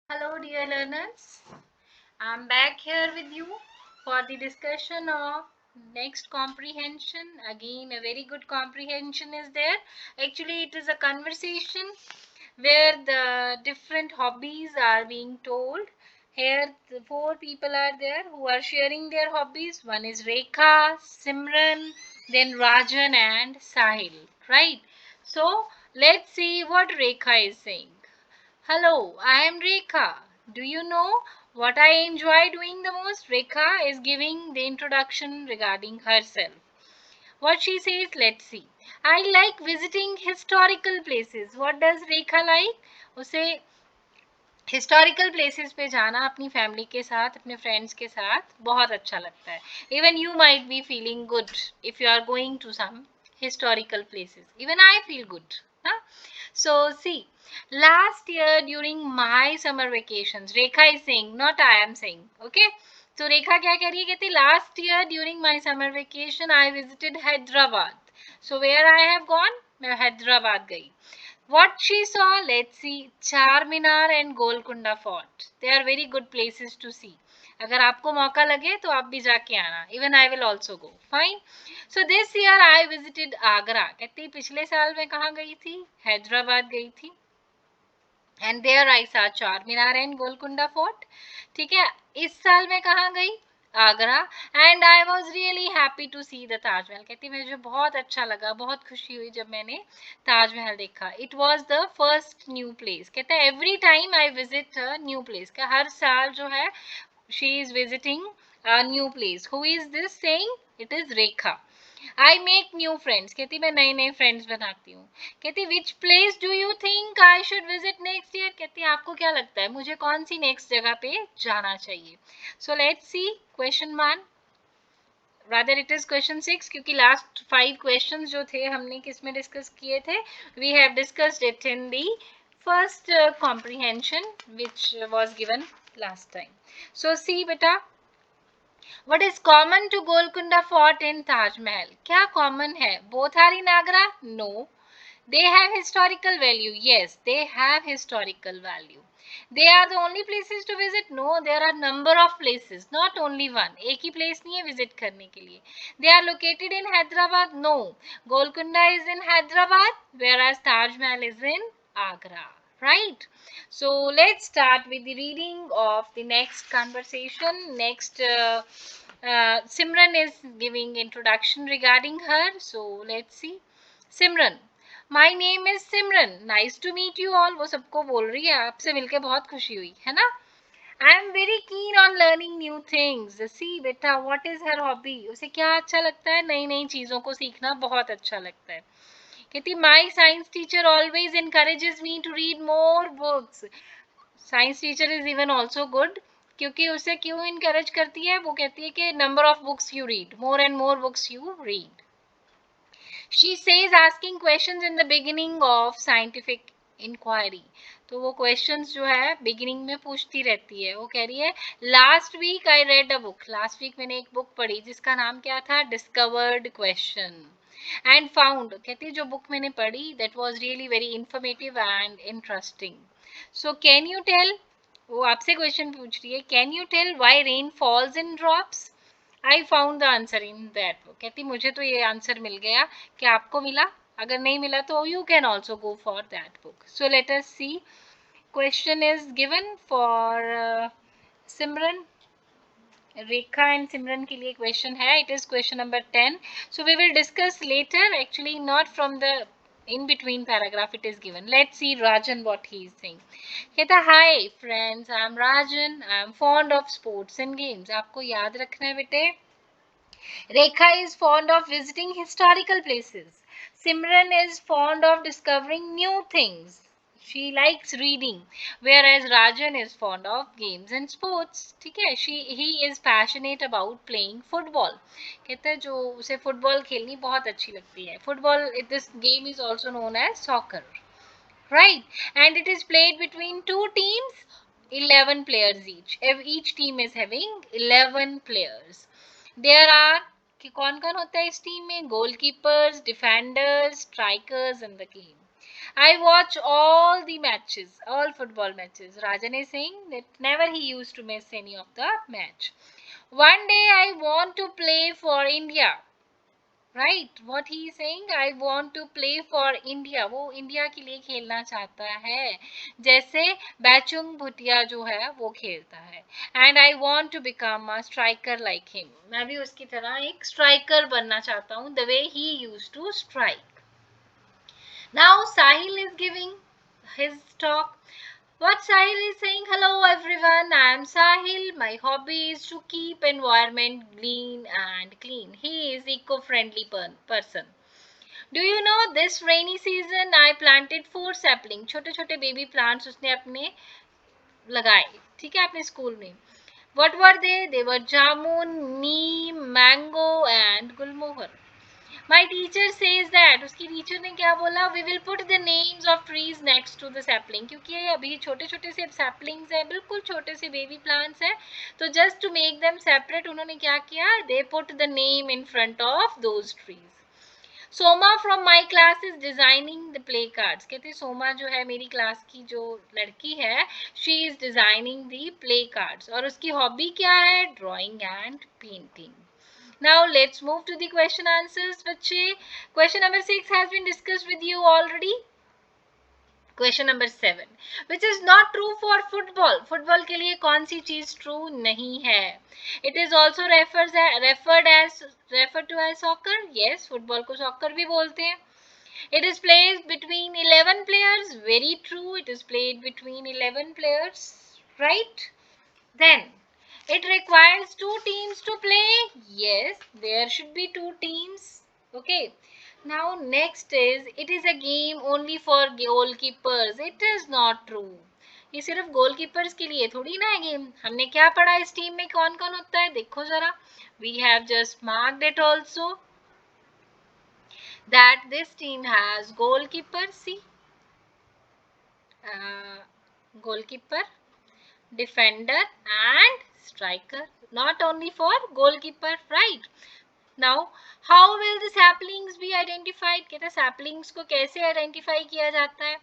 Hello, dear learners. I'm back here with you for the discussion of next comprehension. Again, a very good comprehension is there. Actually, it is a conversation where the different hobbies are being told. Here, the four people are there who are sharing their hobbies. One is Rekha, Simran, then Rajan, and Sahil. Right? So, let's see what Rekha is saying. Hello, I am Rekha. Do you know what I enjoy doing the most? Rekha is giving the introduction regarding herself. What she says, let's see. I like visiting historical places. What does Rekha like? उसे historical places पे जाना अपनी family के साथ अपने friends के साथ बहुत अच्छा लगता है. Even you might be feeling good if you are going to some historical places. Even I feel good. Huh? So see, last year during my summer vacations, Rekha is saying, not I am saying. Okay. So Rekha क्या कह रही है? कहती last year during my summer vacation I visited Hyderabad. So where I have gone? मैं हैदराबाद गई. What she saw, let's see, Charminar and Golconda Fort. They are very good places to see. अगर आपको मौका लगे तो आप भी जाके आना. Even I will also go. Fine. So this year I visited Agra. कहती पिछले साल मैं कहाँ गई थी? हैदराबाद गई थी. And there I saw Charminar and Golconda Fort. ठीक है. इस साल मैं कहाँ गई? Agra. And I was really happy to see the Taj Mahal. कहती मुझे बहुत अच्छा लगा, बहुत खुशी हुई जब मैंने ताजमहल देखा. It was the first new place. कहते हैं every time I visit new place. क्या हर साल जो है she is visiting new place. Who is this saying? It is Rekha. I make new friends. कहती मैं नए नए फ्रेंड्स बनाती हूँ. कहती which place do you think I should visit next year? कहती आपको क्या लगता है मुझे कौन सी नेक्स्ट जगह पे जाना चाहिए? So let's see question 1. Rather it is question 6 क्योंकि लास्ट 5 क्वेश्चंस जो थे हमने किस में डिस्कस किए थे? We have discussed it in the first comprehension which was given last time. So see बेटा, what is common to Golconda Fort and Taj Mahal? क्या common है? Both are in Agra? No. They have historical value. Yes, they have historical value. They are the only places to visit? No, there are number of places, not only one. एक ही place नहीं है visit करने के लिए. They are located in Hyderabad? No. Golconda is in Hyderabad, whereas Taj Mahal is in Agra. Right? So let's start with the reading of the next conversation. Next, Simran is giving introduction regarding her. So let's see. Simran. My name is Simran. Nice to meet you all. वो सबको बोल रही है आपसे मिलके बहुत खुशी हुई है ना. I am very keen on learning new things. See बेटा, what is her hobby? उसे क्या अच्छा लगता है? नई नई चीजों को सीखना बहुत अच्छा लगता है. कहती my science teacher always encourages me to read more books. Science teacher is even also good क्योंकि उसे क्यों encourage करती है? वो कहती है कि number of books you read, more and more books you read. She says asking questions in the beginning of scientific inquiry. तो वो questions जो है beginning में पूछती रहती है. वो कह रही है last week I read a book. Last week मैंने एक book पढ़ी जिसका नाम क्या था? Discovered question. And found. कहती है जो book मैंने पढ़ी that was really very informative and interesting. So can you tell? वो आपसे question पूछ रही है. Can you tell why rain falls in drops? I found the answer in that book. कहती मुझे तो ये आंसर मिल गया. क्या आपको मिला? अगर नहीं मिला तो you can also go for that book. So let us see. Question is given for Simran. Rekha and Simran के लिए क्वेश्चन है. It is question number 10. So we will discuss later. Actually not from the in between paragraph it is given. Let's see Rajan what he is saying. कहता hi friends, I am Rajan. I am fond of sports and games. आपको याद रखना है बेटे. Rekha is fond of visiting historical places. Simran is fond of discovering new things. She likes reading, whereas Rajan is fond of games and sports. ठीक है? He is passionate about playing football. कहता है जो उसे football खेलनी बहुत अच्छी लगती है. Football, this game is also known as soccer, right? And it is played between two teams, 11 players each. Each team is having 11 players. There are कि कौन कौन होता है इस टीम में? Goalkeepers, defenders, strikers in the game. I watch all the matches, all football matches. Rajan is saying that never he used to miss any of the match. One day I want to play for India. Right, what he is saying, I want to play for India. वो India के लिए खेलना चाहता है, जैसे बैचुंग भुटिया जो है वो खेलता है. And I want to become a striker like him. मैं भी उसकी तरह एक स्ट्राइकर बनना चाहता हूँ, the way he used to strike. Now Sahil is giving his talk. What Sahil is saying, hello everyone, I am Sahil. My hobby is to keep environment clean and clean. He is eco-friendly person. Do you know this rainy season I planted 4 saplings. छोटे छोटे baby plants उसने अपने लगाए, ठीक है, अपने school में. What were they? They were jamun, neem, mango and gulmohar. My teacher says that, उसकी टीचर ने क्या बोला, we will put the names of trees next to the sapling. क्योंकि अभी छोटे छोटे से saplings है, बिल्कुल छोटे से baby plants है, तो just to make them separate उन्होंने क्या किया, they put the name in front of those trees. Soma from my class is designing the play cards. कहते सोमा जो है मेरी क्लास की जो लड़की है, she is designing the play cards, और उसकी हॉबी क्या है, drawing and painting. Now let's move to the question answers. बच्चे, question number 6 has been discussed with you already. Question number 7, which is not true for football. Football के लिए कौन सी चीज true नहीं है? It is also referred to as soccer. Yes, football को soccer भी बोलते हैं. It is played between 11 players. Very true. It is played between 11 players. Right? Then it requires 2 teams to play. Yes, there should be 2 teams. Okay. Now next is, it is a game only for goalkeepers. It is not true. ये सिर्फ goalkeepers के लिए थोड़ी ना है game. हमने क्या पढ़ा इस टीम में कौन कौन होता है, देखो जरा. We have just marked it also that this team has goalkeeper. See, goalkeeper, defender and striker. Not only for goalkeeper, right? Now, how will the saplings be identified? कहता saplings को कैसे identify किया जाता है?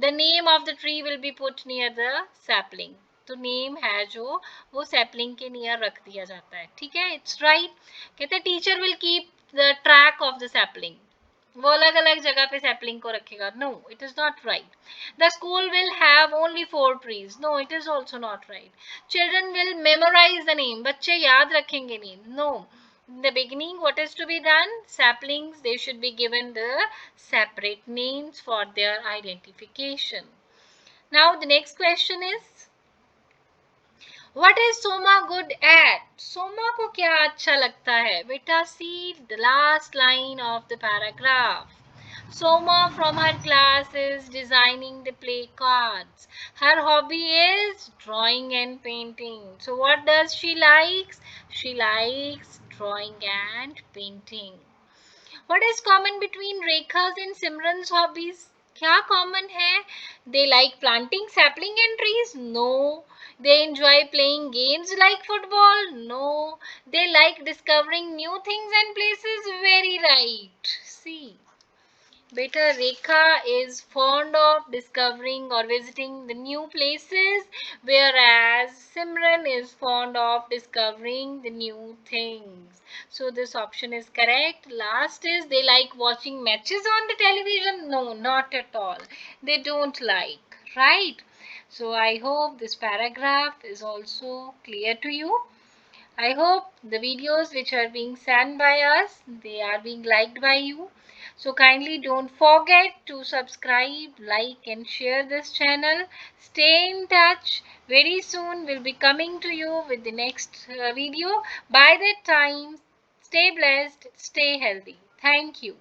The name of the tree will be put near the sapling. तो name है जो वो sapling के नियर रख दिया जाता है, ठीक है, it's right. कहते teacher will keep the track of the sapling. वो अलग अलग जगह पे sapling को रखेगा. No, it is not right. The school will have only 4 trees. No, it is also not right. Children will memorize the name. बच्चे याद रखेंगे name. No. In the beginning, what is to be done? Saplings, they should be given the separate names for their identification. Now the next question is, what is Soma good at? Soma को क्या अच्छा लगता है? बेटा, see the last line of the paragraph. Soma from her class is designing the play cards. Her hobby is drawing and painting. So what does she likes? She likes drawing and painting. What is common between Rekha's and Simran's hobbies? क्या common है? They like planting sapling and trees? No. They enjoy playing games like football? No. They like discovering new things and places? Very right. See. Beta, Rekha is fond of discovering or visiting the new places, whereas Simran is fond of discovering the new things. So this option is correct. Last is, they like watching matches on the television. No, not at all. They don't like, right? So I hope this paragraph is also clear to you. I hope the videos which are being sent by us, they are being liked by you. So kindly don't forget to subscribe, like and share this channel. Stay in touch. Very soon we'll be coming to you with the next video. By that time, stay blessed, stay healthy. Thank you.